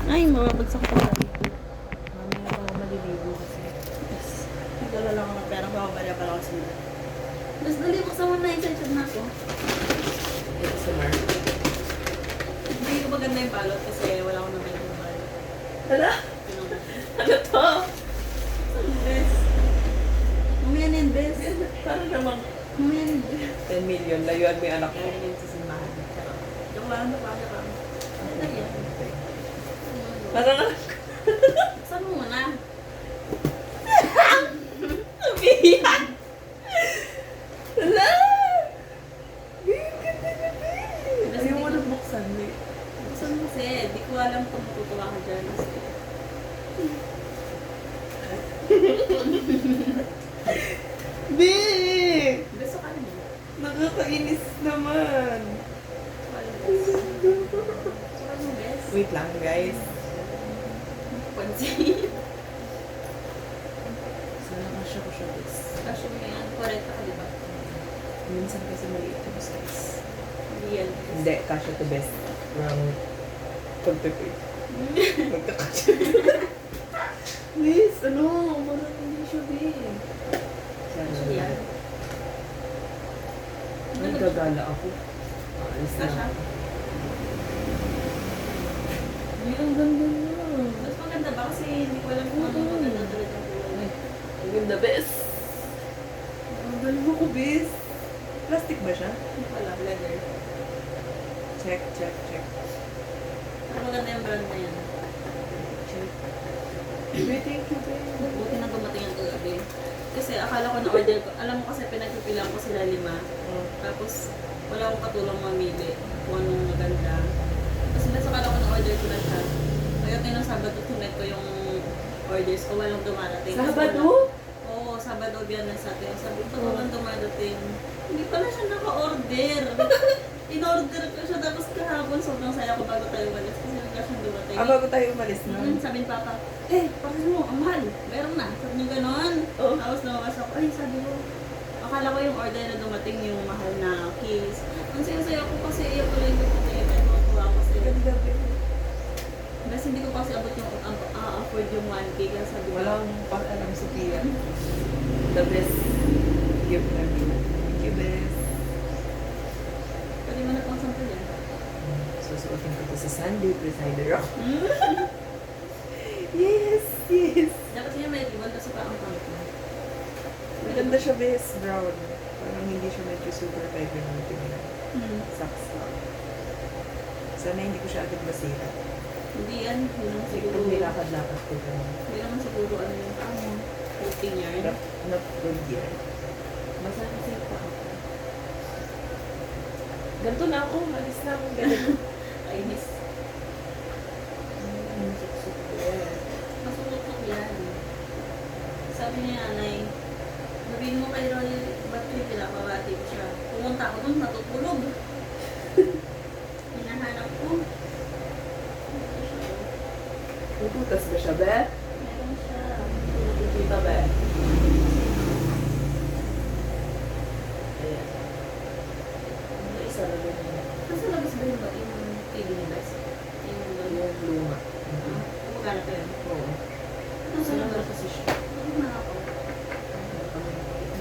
Ay, mababagsak ko pala. Mamaya ako maliligo kasi. Yes. Nagdala lang ako ng pera. Bababaya pala ako sila. Mas dali mo sa na excited na ako. Ito si Mark. Hindi ko maganda yung balot kasi wala akong naman yung balot. Hala? Ano to? Bes. Mamaya na yun, Bes. Para namang Mamaya na yun, Bes. 10 million. Layuan mo yung anak mo. Kaya yun sa simbahan. Joke lang, napaka ka. Ano na yan? Parang Saan mo muna? umiiyak. Hala! Ayaw mo na buksan eh. Saan mo kasi? Di ko alam kung matutuwa ka dyan. Be! Beso ka naman. Nakakainis naman. Saan mo, Bes? Wait lang guys. Pansin. Sana kasya ko siya guys. Kasi mo yan. Correct ka, di ba? Minsan kasi maliit yung size. Hindi yan. Hindi, kasya to best. Parang pagpipit. Magkakasya. Miss, ano? Parang hindi siya big. Kasi yan. Ay, gagala ako. Alis na. Kasha? Ay, ang ganda na. Mas maganda ba? Kasi hindi ko alam kung ano maganda talaga ang kulay. Ang ganda, best. Ang galing mo ko, best. Plastic ba siya? Hindi ko alam. Leather. Check, check, check. Mas maganda yung brand na yan. Check. Wait, thank you, babe. Buti na dumating ang kagabi. Kasi akala ko na-order ko. Alam mo kasi pinagpipilang ko sila 5. Oh. Tapos wala akong katulong mamili kung anong maganda. Tapos basta akala ko na-order ko na siya. Kaya tinong Sabado tunet ko yung orders ko. Walang dumarating. Kasi Sabado? wala- Oo, Sabado, Biyernes, Saturday. Sabi ko, walang dumarating. Hindi pala siya naka-order. In-order ko siya. Tapos kahapon, sobrang saya ko bago tayo walis. Kasi nagka siyang dumating. Bago tayo umalis na. Sabi ni Papa, pakis mo, ang mahal. Meron na. Sabi niya ganon. Oh. Tapos lumabas ako, ay sabi ko, akala ko yung order na dumating yung mahal na case. Ang saya-saya ko kasi iyak ko lang yung puti. Natuwa ko kasi. Ganda, babe. Kasi hindi ko kasi abot yung afford yung 1K. Kaya sabi ko, Walang pang-alam si Pia. The best gift ever. Thank you, best. pwede mo na pang sample yan. Susuotin ko to sa Sunday, presider ako. Yes, yes. Dapat niya may ribbon kasi pa ang pangit mo. Maganda siya, best. Brown. Parang hindi siya medyo super fiber ng tingnan. Socks lang. Sana hindi ko siya agad masira. Hindi yan. Hindi naman Kasi siguro. kung nilakad-lakad ko ganun. Hindi naman siguro ano yung coating yarn. Not good yan. Basta kasi pa ako. Ganito na ako. Malis na ako. Ganito. Kainis. Suksok yan. Masunutok yan. Sabi niya, nanay, sabihin mo kay Roy, ba't yung pinapabati ko siya? Pumunta ako dun, natutulog. Hinahanap ko. Puputas ba siya, be? Meron siya. Kita, be? Ayan. Ano isa na ganyan? Nasa labas ba yung TV ni Bes? Yung luma. Kumagana ko yun. Oo. Nasa Saan labas. na kasi siya? Ano na ako?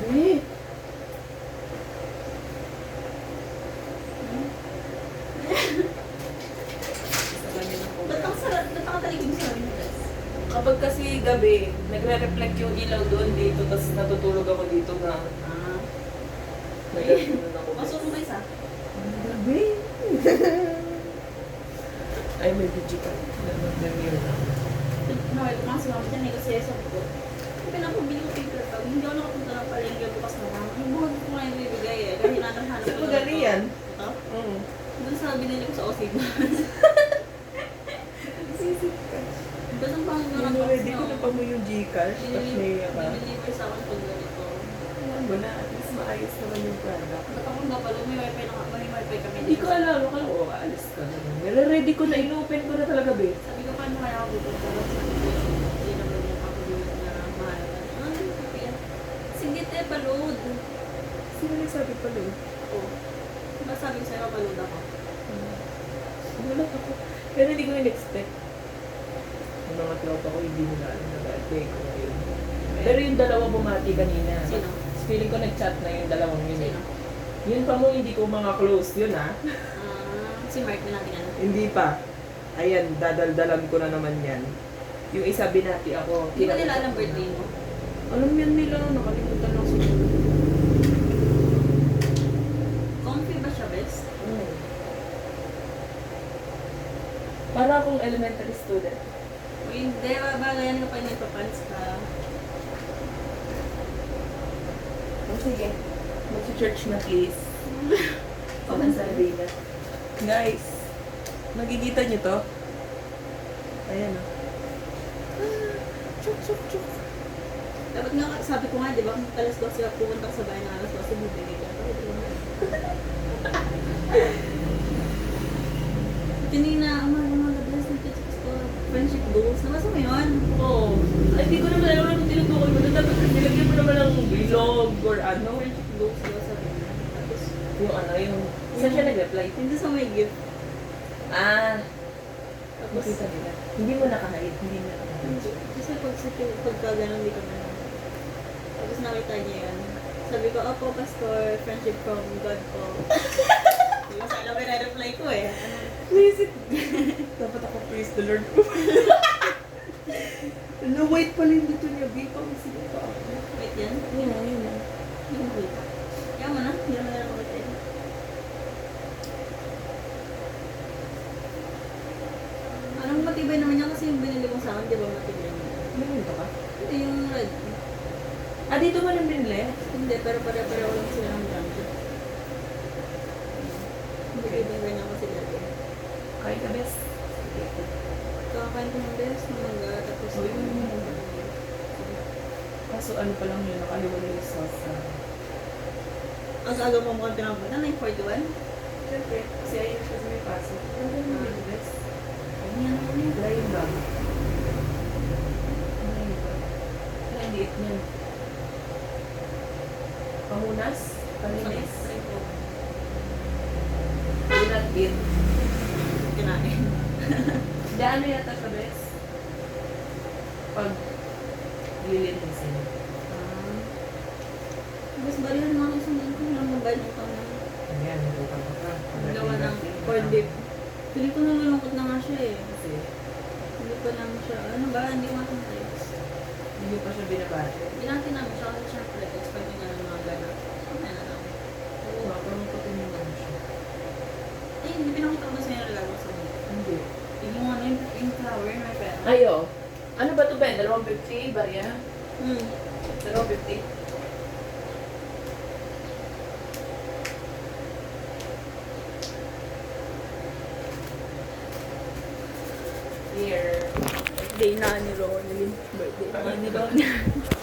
Be! Isa ganyan ako. Ba't ang sarap? Ba't ang taligin sa amin ni Bes? Kapag kasi gabi, nagre-reflect yung ilaw doon dito, tapos natutulog ako dito na. Ah. Nagaganon ako. Masunog ba isa? Gabi? Ay, may video ka. Nag-review na. Nakita ko nga si Mama dyan eh, kasi sabi ko, pinapabili ko paper bag. Hindi ako nakapunta ng palengke bukas na mama. Yung buwan ko nga yung bibigay eh. Dahil hinahanap Saan ko mo lang galing yan? Ito? Oo. Doon sa binili ko sa Osig. Sisip ka. Doon ang pangalan Yung ready ko na pa mo yung Gcash, tapos naiya ka. Diniliver sa akin pag ganito. Alam mo na, at least maayos naman yung product. Ba't ako nga pala, may wifi na may wifi kami Hindi dito. ko alam, akala ko, aalis ka na. Nire-ready ko na, inopen ko na talaga, be. Sabi ko, paano kaya ako pupunta? Hindi naman yung papagulit na mahal. Sabi yan. Sige te, balod. Sino nagsabi pala eh? Ako. Diba sabi ko sa'yo, balod ako? Wala ako. Pero hindi ko in-expect. yung mga tropa ko, hindi nila alam na birthday ko ngayon. Pero yung dalawa bumati kanina. Sino? Feeling ko nag-chat na yung dalawang yun. Sino? Yun pa mo, hindi ko mga close yun ha. Si Mark na natin ano. Hindi pa. Ayan, dadaldalan ko na naman yan. Yung isa binati ako. Hindi ba nila alam birthday mo? Alam yan nila, nakalimutan lang siguro. Comfy ba siya, best? Para akong elementary student. O hindi, bagayan ka pa yung nagpa-pants ka. Oh, sige. Mag-church na please. Sa Salvina. Guys, nakikita niyo to? Ayan o. Chuk, chuk, chuk. Dapat nga, sabi ko nga, di ba, kung alas 12 ka pupunta ka sa bahay na alas 12, bibigay ka. Kanina, mga bless ng teachers ko, friendship goals. Nabasa mo yun? Oo. Ay, di ko naman alam anong tinutukoy mo. Dapat nilagyan mo naman ng vlog or ano. Friendship goals, diba sabi niya. Tapos, Yung ano, yung... Saan siya nag-reply? hindi sa may gift. Ah, Tapos, makita nila. Hindi mo nakahide. Hindi mo nakahide. kasi pagka ganun, di ko na. Tapos nakita niya yun. Sabi ko, opo, pastor, friendship from God po. Diba, sa alam, reply ko eh. Please it. Dapat ako praise the Lord ko. No, wait pala yung dito niya. Bipang sige pa ako. Wait yan. Yun na, yun na. Hindi ko makita. Kaya mo na, hindi naman na makita yun. Anong matibay naman niya kasi yung binili ko sa akin, di ba matibay niya? Ano yun ka? Hindi yung red. Ah, dito mo nang binili? Hindi, pero pare-pareho lang sila ng brand. Hindi ko ibang ganyan kasi dati. Kain ka, best. Kakain ko ng best, ng mangga, tapos Uy, Kaso ano pa lang yun, nakaliwa na yung sauce. ang aga mo mukhang tinapunta, 9:41. Siyempre, kasi ayun siya sa may pasok. Ano ba yung yung best? Ano yan naman yun? Dry bag. Ano yun ba? Ano ang liit niyan? Pamunas? Paninis? Do not eat. Kinain. Hindi, ano yata sa best? Pag lilinisin. Mas barihan mga isang din ko lang mabay ng ito na Ayan, nagutang ka pa. gawa ng corned beef. Pili ko nalulungkot na nga siya eh. Kasi Hindi pa lang siya, ano ba, hindi ko matang-types. hindi pa siya binabate. Ginati namin siya kasi syempre expect niya ng mga gana. Ano na lang. Oo nga, parang patin mo naman siya. Eh, hindi pinakita ko na sa'yo yung regalo ko sa mga. Hindi. Yung ano, yung flower na may pera. Ayo. Ano ba ito, Ben? 250? Barya? 250? Here. Birthday na ni Ronaldin. Birthday na ni Ronaldin.